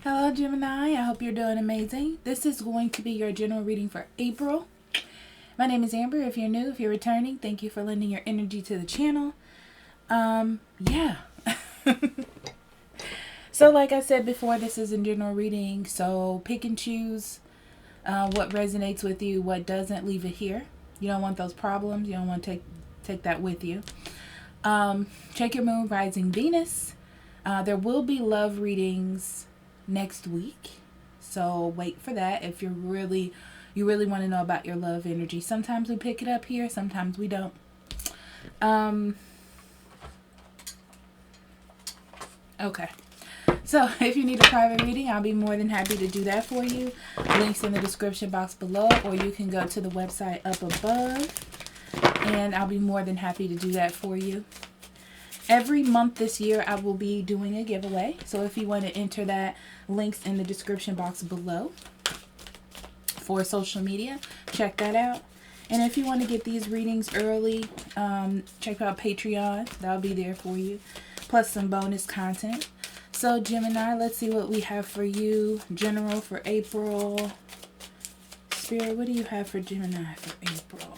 Hello Gemini, I hope you're doing amazing. This is going to be your general reading for April. My name is Amber. If you're new, if you're returning, thank you for lending your energy to the channel. Yeah. So like I said before, this is a general reading, so pick and choose what resonates with you, what doesn't. Leave it here. You don't want those problems. You don't want to take that with you. Check your moon, rising, Venus. There will be love readings next week, so wait for that if you really want to know about your love energy. Sometimes we pick it up here, sometimes we don't. Okay, so if you need a private reading, I'll be more than happy to do that for you. Links in the description box below, or you can go to the website up above and I'll be more than happy to do that for you. Every month this year, I will be doing a giveaway. So if you want to enter that, links in the description box below for social media. Check that out. And if you want to get these readings early, check out Patreon. That'll be there for you. Plus some bonus content. So Gemini, let's see what we have for you. General for April. Spirit, what do you have for Gemini for April?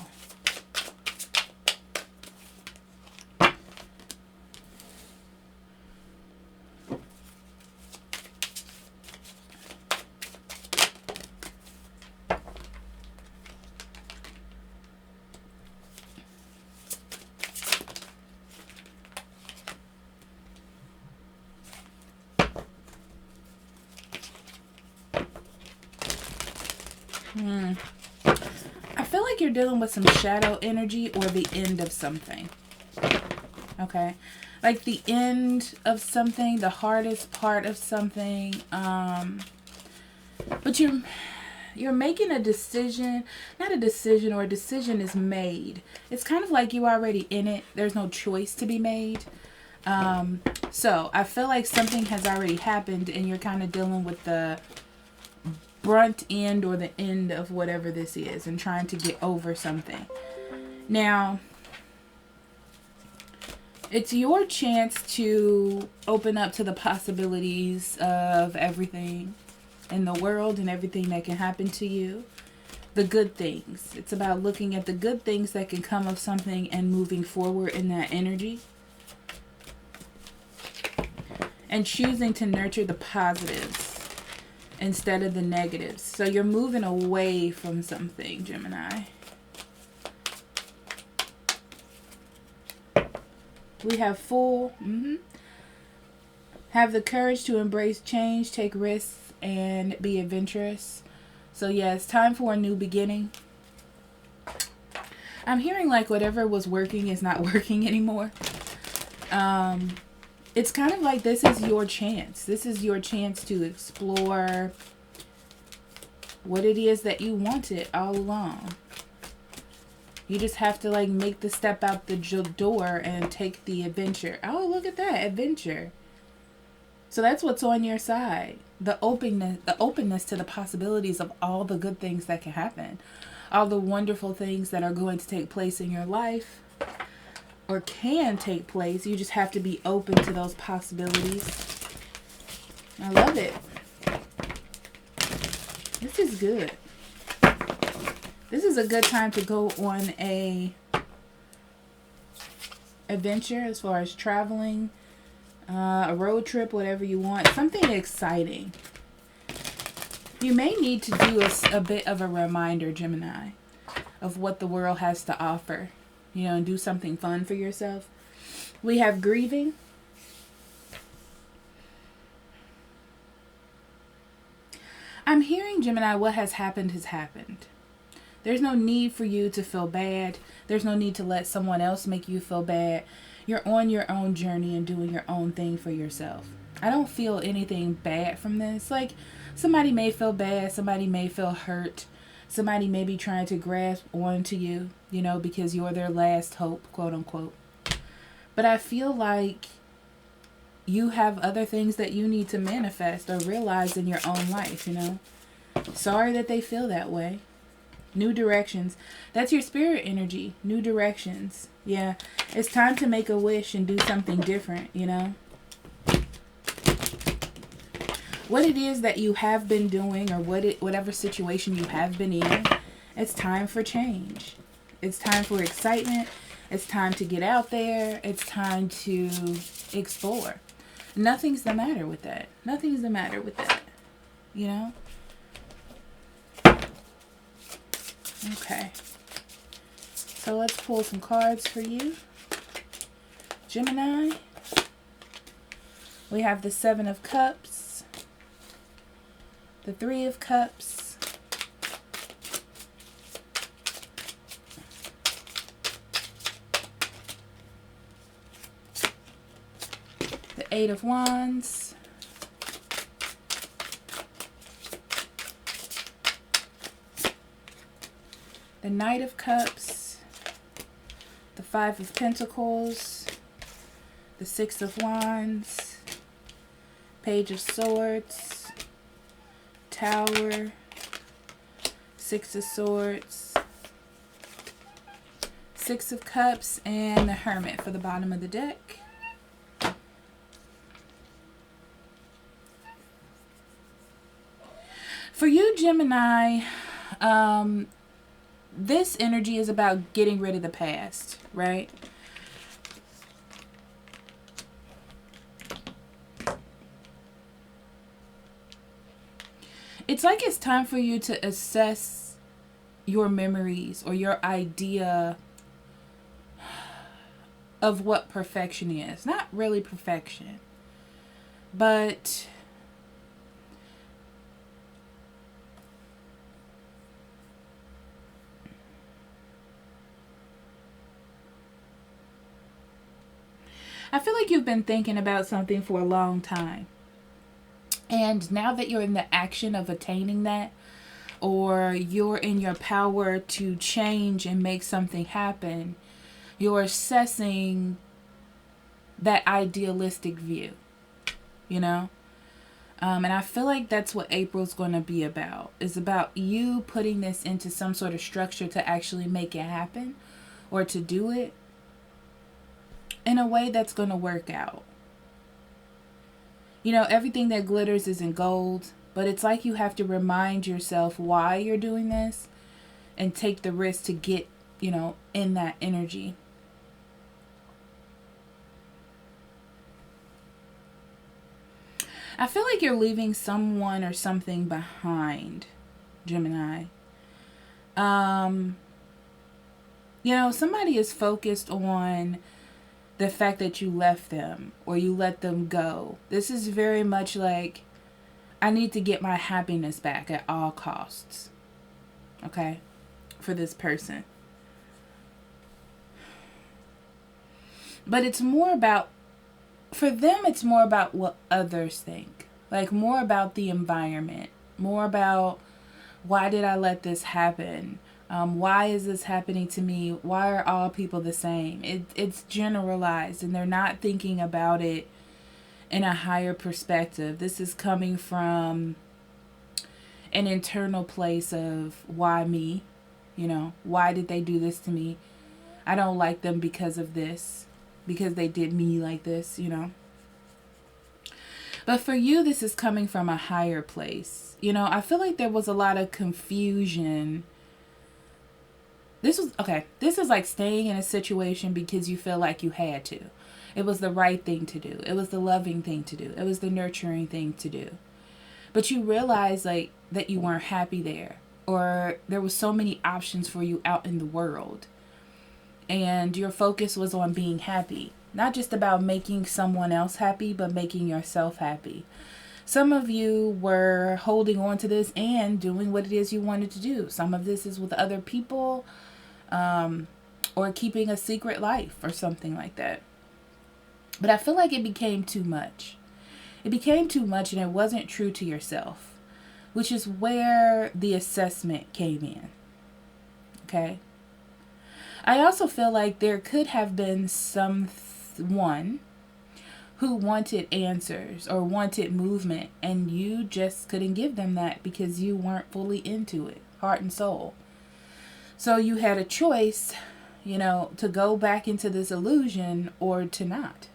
I feel like you're dealing with some shadow energy or the end of something. Okay. Like the end of something, the hardest part of something. But you're making a decision. Not a decision, or a decision is made. It's kind of like you're already in it. There's no choice to be made. So I feel like something has already happened and you're kind of dealing with the brunt end or the end of whatever this is and trying to get over something. Now, it's your chance to open up to the possibilities of everything in the world and everything that can happen to you. The good things. It's about looking at the good things that can come of something and moving forward in that energy. And choosing to nurture the positives instead of the negatives. So you're moving away from something, Gemini. We have Fool. Have the courage to embrace change, take risks, and be adventurous. So yeah, it's time for a new beginning. I'm hearing like whatever was working is not working anymore. It's kind of like this is your chance. This is your chance to explore what it is that you wanted all along. You just have to like make the step out the door and take the adventure. Oh, look at that, adventure. So that's what's on your side. The openness to the possibilities of all the good things that can happen. All the wonderful things that are going to take place in your life. Or can take place. You just have to be open to those possibilities. I love it. This is good. This is a good time to go on a adventure as far as traveling, a road trip, whatever you want. Something exciting. You may need to do a bit of a reminder, Gemini, of what the world has to offer. You know, and do something fun for yourself. We have grieving. I'm hearing, Gemini, what has happened has happened. There's no need for you to feel bad. There's no need to let someone else make you feel bad. You're on your own journey and doing your own thing for yourself. I don't feel anything bad from this. Like, somebody may feel bad. Somebody may feel hurt. Somebody may be trying to grasp onto you, you know, because you're their last hope, quote unquote. But I feel like you have other things that you need to manifest or realize in your own life, you know. Sorry that they feel that way. New directions. That's your spirit energy. New directions. Yeah. It's time to make a wish and do something different, you know. what it is that you have been doing, or whatever situation you have been in, it's time for change. It's time for excitement. It's time to get out there. It's time to explore. Nothing's the matter with that. Nothing's the matter with that. You know? Okay. So let's pull some cards for you, Gemini. We have the Seven of Cups, the Three of Cups, the Eight of Wands, the Knight of Cups, the Five of Pentacles, the Six of Wands, Page of Swords, Tower, Six of Swords, Six of Cups, and the Hermit for the bottom of the deck. For you, Gemini, this energy is about getting rid of the past, right? It's like it's time for you to assess your memories or your idea of what perfection is. Not really perfection, but I feel like you've been thinking about something for a long time. And now that you're in the action of attaining that, or you're in your power to change and make something happen, you're assessing that idealistic view, you know? And I feel like that's what April's going to be about. It's about you putting this into some sort of structure to actually make it happen, or to do it in a way that's going to work out. You know, everything that glitters isn't gold, but it's like you have to remind yourself why you're doing this and take the risk to get, you know, in that energy. I feel like you're leaving someone or something behind, Gemini. You know, somebody is focused on the fact that you left them or you let them go. This is very much like, I need to get my happiness back at all costs. Okay? For this person. But it's more about, for them, it's more about what others think. Like, more about the environment. More about, why did I let this happen? Why is this happening to me? Why are all people the same? It's generalized, and they're not thinking about it in a higher perspective. This is coming from an internal place of, why me? You know, why did they do this to me? I don't like them because of this, because they did me like this, you know. But for you, this is coming from a higher place. You know, I feel like there was a lot of confusion. This is like staying in a situation because you feel like you had to. It was the right thing to do. It was the loving thing to do. It was the nurturing thing to do. But you realize, like, that you weren't happy there. Or there was so many options for you out in the world. And your focus was on being happy. Not just about making someone else happy, but making yourself happy. Some of you were holding on to this and doing what it is you wanted to do. Some of this is with other people, or keeping a secret life or something like that. But I feel like it became too much. It became too much, and it wasn't true to yourself, which is where the assessment came in. Okay? I also feel like there could have been someone who wanted answers or wanted movement, and you just couldn't give them that because you weren't fully into it, heart and soul. So you had a choice, you know, to go back into this illusion or to not.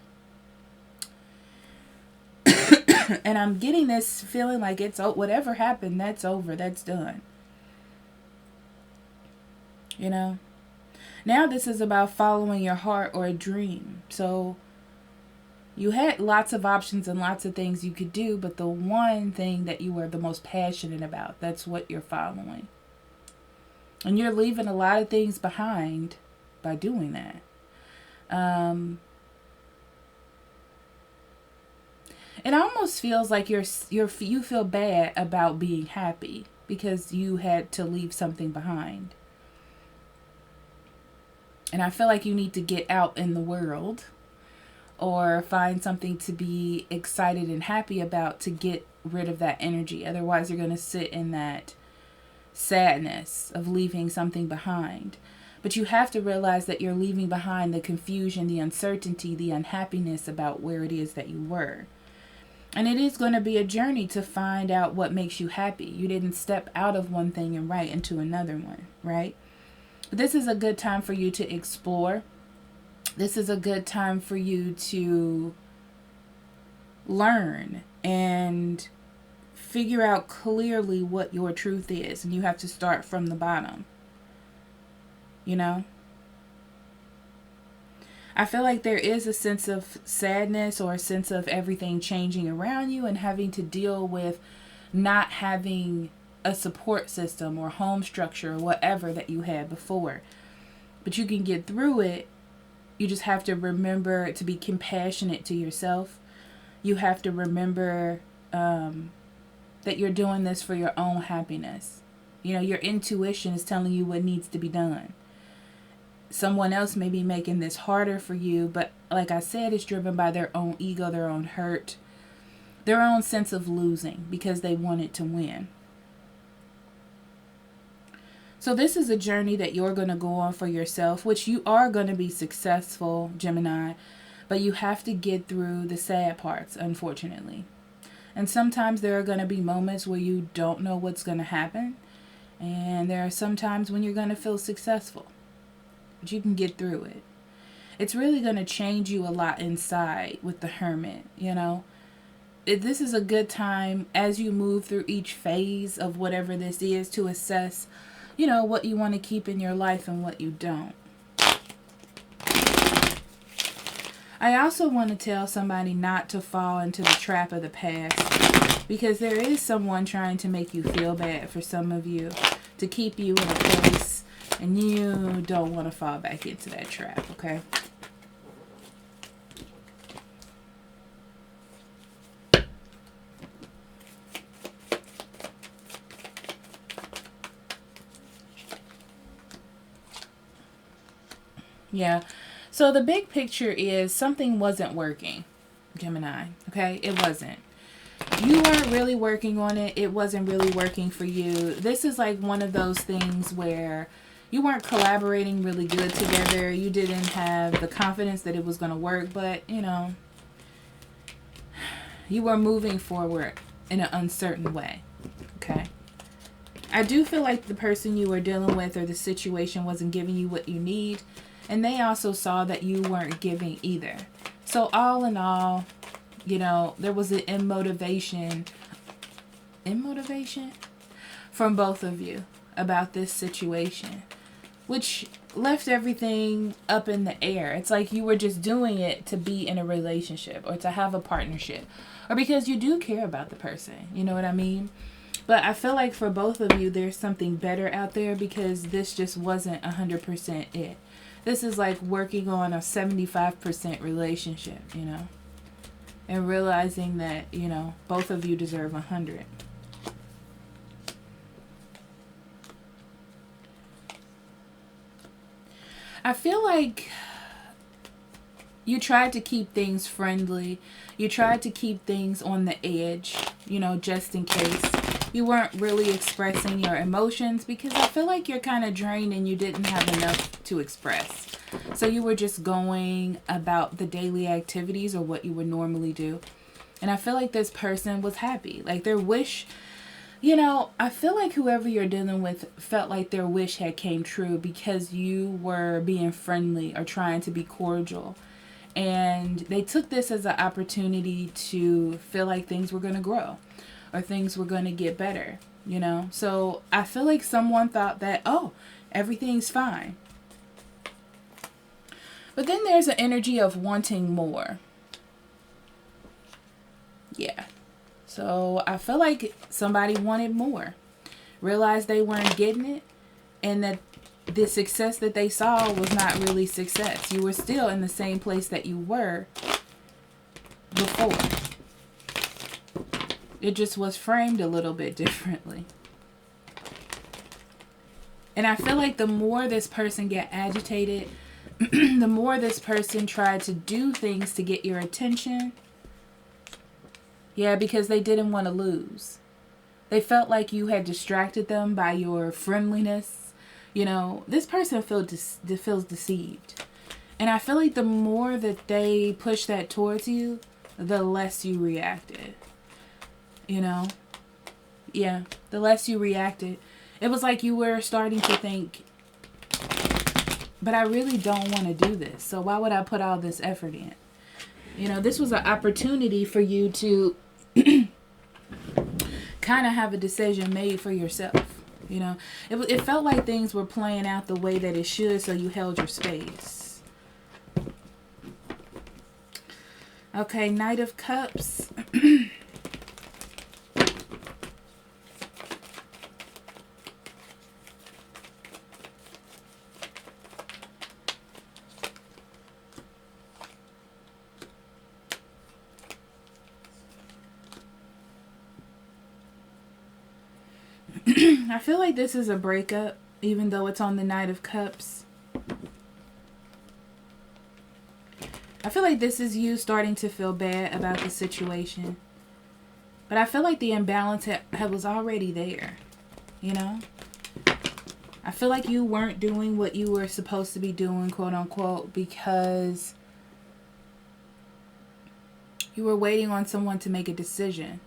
And I'm getting this feeling like it's whatever happened, that's over, that's done. You know? Now this is about following your heart or a dream. So you had lots of options and lots of things you could do, but the one thing that you were the most passionate about, that's what you're following. And you're leaving a lot of things behind by doing that. It almost feels like you feel bad about being happy because you had to leave something behind. And I feel like you need to get out in the world or find something to be excited and happy about to get rid of that energy. Otherwise, you're going to sit in that sadness of leaving something behind. But you have to realize that you're leaving behind the confusion, the uncertainty, the unhappiness about where it is that you were. And it is going to be a journey to find out what makes you happy. You didn't step out of one thing and right into another one, right? But this is a good time for you to explore. This is a good time for you to learn and figure out clearly what your truth is. And you have to start from the bottom. You know? I feel like there is a sense of sadness or a sense of everything changing around you and having to deal with not having a support system or home structure or whatever that you had before. But you can get through it. You just have to remember to be compassionate to yourself. You have to remember that you're doing this for your own happiness. You know, your intuition is telling you what needs to be done. Someone else may be making this harder for you, but like I said, it's driven by their own ego, their own hurt, their own sense of losing because they wanted to win. So this is a journey that you're going to go on for yourself, which you are going to be successful, Gemini, but you have to get through the sad parts, unfortunately. And sometimes there are going to be moments where you don't know what's going to happen, and there are some times when you're going to feel successful. But you can get through it. It's really going to change you a lot inside with the Hermit, you know. This is a good time as you move through each phase of whatever this is to assess, you know, what you want to keep in your life and what you don't. I also want to tell somebody not to fall into the trap of the past, because there is someone trying to make you feel bad for some of you, to keep you in a place. And you don't want to fall back into that trap, okay? Yeah. So the big picture is something wasn't working, Gemini, okay? It wasn't. You weren't really working on it. It wasn't really working for you. This is like one of those things where you weren't collaborating really good together. You didn't have the confidence that it was going to work, but, you know, you were moving forward in an uncertain way, okay? I do feel like the person you were dealing with or the situation wasn't giving you what you need, and they also saw that you weren't giving either. So all in all, you know, there was an immotivation from both of you about this situation, which left everything up in the air. It's like you were just doing it to be in a relationship or to have a partnership or because you do care about the person. You know what I mean? But I feel like for both of you, there's something better out there because this just wasn't 100% it. This is like working on a 75% relationship, you know, and realizing that, you know, both of you deserve 100. I feel like you tried to keep things friendly. You tried to keep things on the edge, you know, just in case. You weren't really expressing your emotions because I feel like you're kind of drained and you didn't have enough to express. So you were just going about the daily activities or what you would normally do. And I feel like this person was happy. Like their wish, you know, I feel like whoever you're dealing with felt like their wish had came true because you were being friendly or trying to be cordial. And they took this as an opportunity to feel like things were going to grow or things were going to get better, you know? So I feel like someone thought that, oh, everything's fine. But then there's an energy of wanting more. Yeah. So I feel like somebody wanted more. Realized they weren't getting it. And that the success that they saw was not really success. You were still in the same place that you were before. It just was framed a little bit differently. And I feel like the more this person get agitated, the more this person tried to do things to get your attention. Yeah, because they didn't want to lose. They felt like you had distracted them by your friendliness. You know, this person feels deceived. And I feel like the more that they push that towards you, the less you reacted. You know? Yeah, the less you reacted. It was like you were starting to think, but I really don't want to do this. So why would I put all this effort in? You know, this was an opportunity for you to kind of have a decision made for yourself. You know, it felt like things were playing out the way that it should, so you held your space. Okay, Knight of Cups. I feel like this is a breakup, even though it's on the Knight of Cups. I feel like this is you starting to feel bad about the situation. But I feel like the imbalance was already there, you know? I feel like you weren't doing what you were supposed to be doing, quote unquote, because you were waiting on someone to make a decision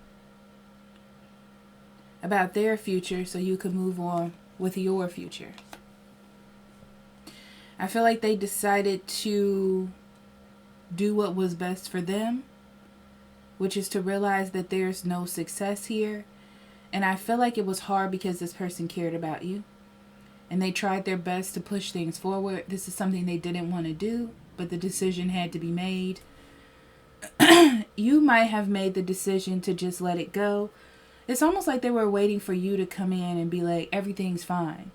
about their future so you could move on with your future. I feel like they decided to do what was best for them, which is to realize that there's no success here. And I feel like it was hard because this person cared about you and they tried their best to push things forward. This is something they didn't want to do, but the decision had to be made. You might have made the decision to just let it go. It's almost like they were waiting for you to come in and be like, everything's fine.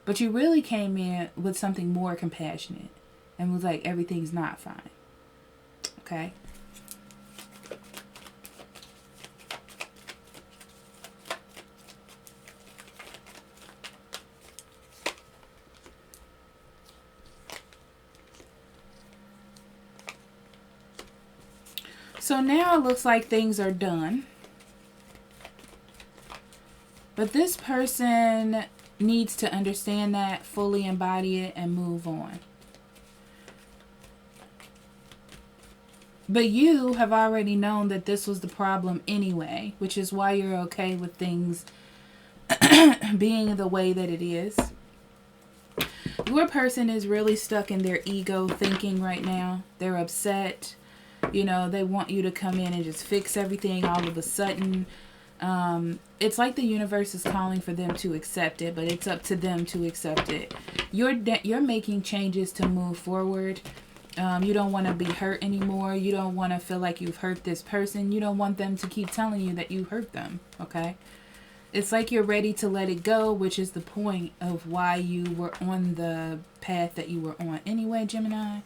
But you really came in with something more compassionate and was like, everything's not fine. Okay? So now it looks like things are done. But this person needs to understand that, fully embody it, and move on. But you have already known that this was the problem anyway, which is why you're okay with things being the way that it is. Your person is really stuck in their ego thinking right now. They're upset. You know, they want you to come in and just fix everything all of a sudden. It's like the universe is calling for them to accept it, but it's up to them to accept it. You're making changes to move forward. You don't want to be hurt anymore. You don't want to feel like you've hurt this person. You don't want them to keep telling you that you hurt them, okay? It's like you're ready to let it go, which is the point of why you were on the path that you were on anyway, Gemini.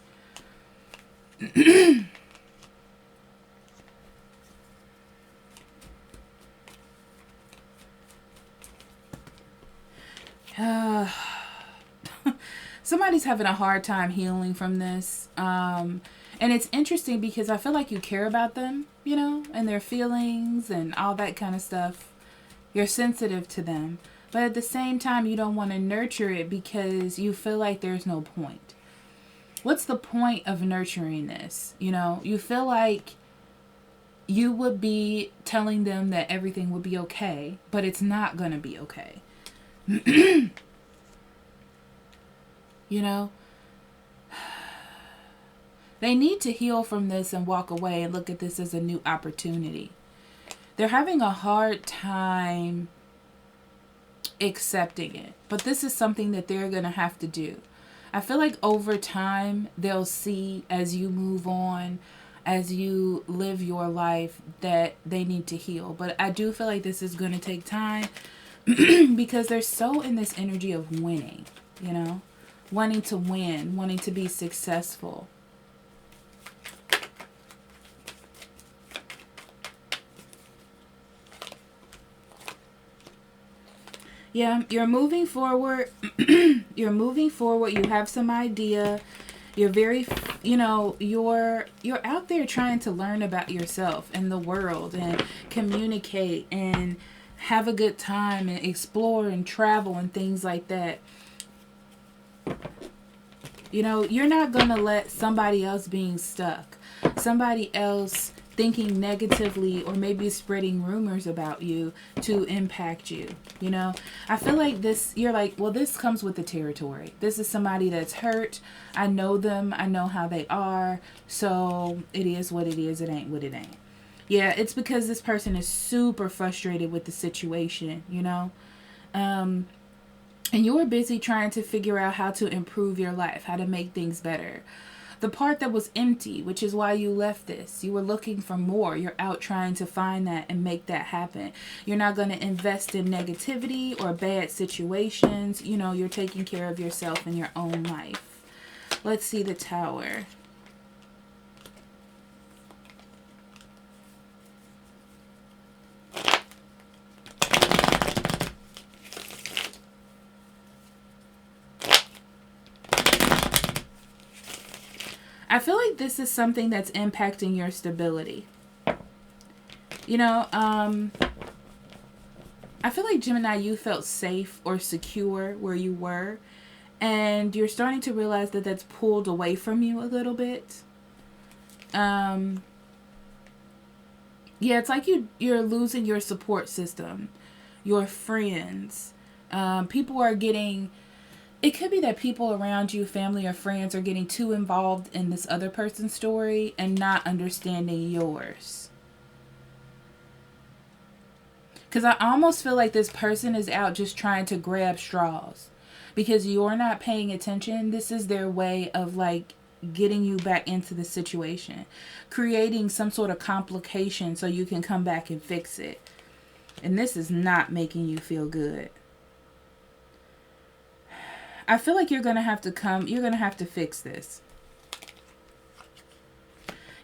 Somebody's having a hard time healing from this. And it's interesting because I feel like you care about them, you know, and their feelings and all that kind of stuff. You're sensitive to them. But at the same time, you don't want to nurture it because you feel like there's no point. What's the point of nurturing this? You know, you feel like you would be telling them that everything would be okay, but it's not going to be okay. You know, They need to heal from this and walk away and look at this as a new opportunity. They're having a hard time accepting it. But this is something that they're going to have to do. I feel like over time, they'll see as you move on, as you live your life, that they need to heal. But I do feel like this is going to take time because they're so in this energy of winning, you know, wanting to win, wanting to be successful. Yeah, you're moving forward. You're moving forward. You have some idea. You're very, you know, you're out there trying to learn about yourself and the world and communicate and have a good time and explore and travel and things like that. You know, you're not going to let somebody else being stuck, somebody else thinking negatively or maybe spreading rumors about you to impact you. You know, I feel like this, you're like, well, this comes with the territory. This is somebody that's hurt. I know them. I know how they are. So it is what it is. It ain't what it ain't. Yeah, it's because this person is super frustrated with the situation, you know. And you're busy trying to figure out how to improve your life, how to make things better. The part that was empty, which is why you left this. You were looking for more. You're out trying to find that and make that happen. You're not going to invest in negativity or bad situations. You know, you're taking care of yourself in your own life. Let's see the Tower. I feel like this is something that's impacting your stability. You know, I feel like Gemini, you felt safe or secure where you were. And you're starting to realize that that's pulled away from you a little bit. Yeah, it's like you're losing your support system, your friends. People are getting... It could be that people around you, family or friends, are getting too involved in this other person's story and not understanding yours. Because I almost feel like this person is out just trying to grab straws. Because you're not paying attention. This is their way of like getting you back into the situation. Creating some sort of complication so you can come back and fix it. And this is not making you feel good. I feel like you're going to have to fix this.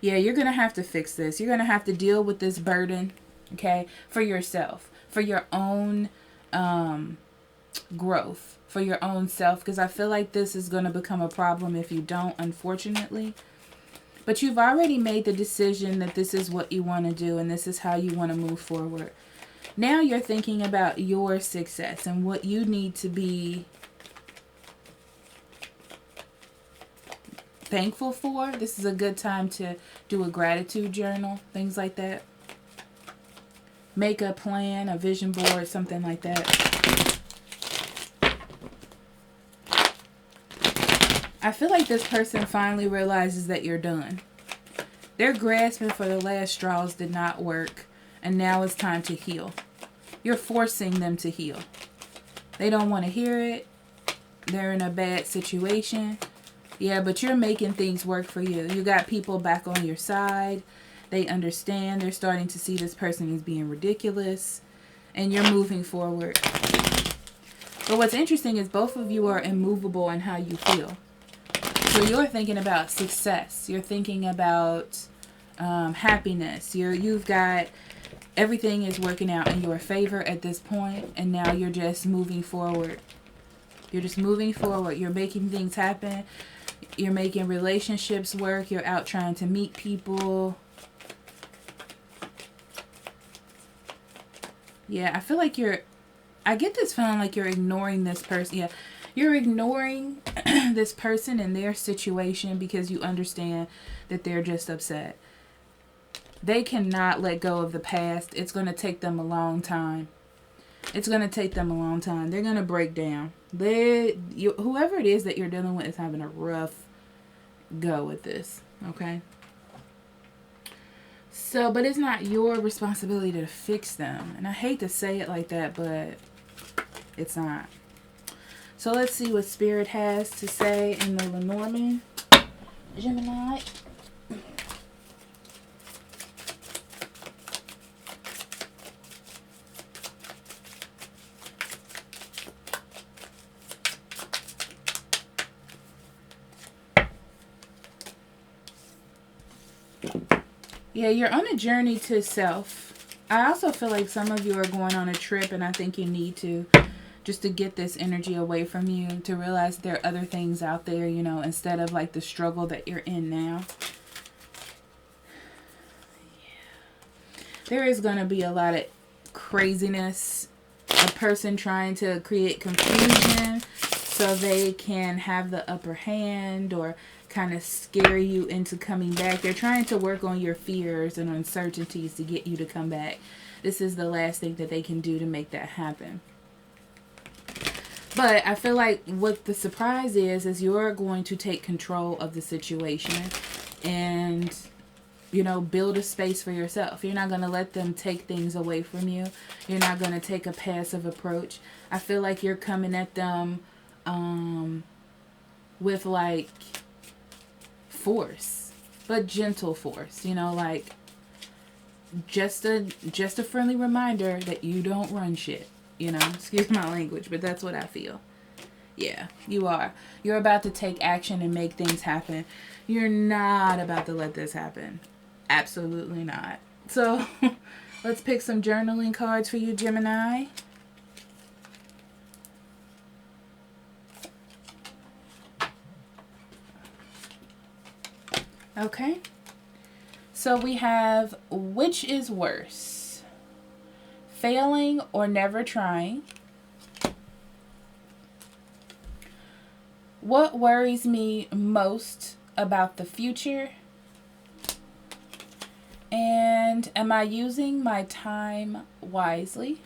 Yeah, you're going to have to fix this. You're going to have to deal with this burden, okay, for yourself, for your own growth, for your own self, because I feel like this is going to become a problem if you don't, unfortunately. But you've already made the decision that this is what you want to do and this is how you want to move forward. Now you're thinking about your success and what you need to be thankful for. This is a good time to do a gratitude journal, things like that. Make a plan, a vision board, something like that. I feel like this person finally realizes that you're done. Their grasping for the last straws did not work, and now it's time to heal. You're forcing them to heal. They don't want to hear it. They're in a bad situation. Yeah, but you're making things work for you. You got people back on your side. They understand. They're starting to see this person as being ridiculous. And you're moving forward. But what's interesting is both of you are immovable in how you feel. So you're thinking about success. You're thinking about happiness. You've got... Everything is working out in your favor at this point. And now you're just moving forward. You're just moving forward. You're making things happen. You're making relationships work. You're out trying to meet people. Yeah, I feel like I get this feeling like you're ignoring this person. Yeah, you're ignoring this person and their situation because you understand that they're just upset. They cannot let go of the past. It's going to take them a long time. It's going to take them a long time. They're going to break down. Whoever it is that you're dealing with is having a rough go with this. Okay? So, but it's not your responsibility to fix them. And I hate to say it like that, but it's not. So let's see what Spirit has to say in the Lenormand. Gemini. Yeah, you're on a journey to self. I also feel like some of you are going on a trip, and I think you need to, just to get this energy away from you, to realize there are other things out there, you know, instead of like the struggle that you're in now. Yeah. There is going to be a lot of craziness, a person trying to create confusion so they can have the upper hand or kind of scare you into coming back. They're trying to work on your fears and uncertainties to get you to come back. This is the last thing that they can do to make that happen. But I feel like what the surprise is you're going to take control of the situation and, you know, build a space for yourself. You're not going to let them take things away from you. You're not going to take a passive approach. I feel like you're coming at them with like force, but gentle force, you know, like just a friendly reminder that you don't run shit, you know, excuse my language, but that's what I feel. Yeah, you are. You're about to take action and make things happen. You're not about to let this happen. Absolutely not. So let's pick some journaling cards for you, Gemini. Okay. So we have, which is worse? Failing or never trying? What worries me most about the future? And am I using my time wisely?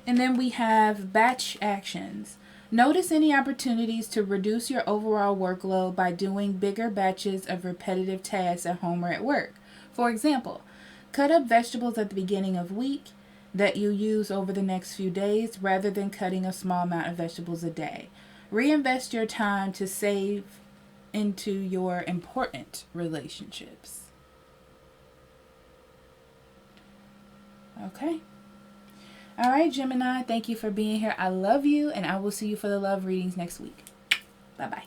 And then we have batch actions. Notice any opportunities to reduce your overall workload by doing bigger batches of repetitive tasks at home or at work. For example, cut up vegetables at the beginning of week that you use over the next few days rather than cutting a small amount of vegetables a day. Reinvest your time to save into your important relationships. Okay. All right, Gemini, thank you for being here. I love you, and I will see you for the love readings next week. Bye-bye.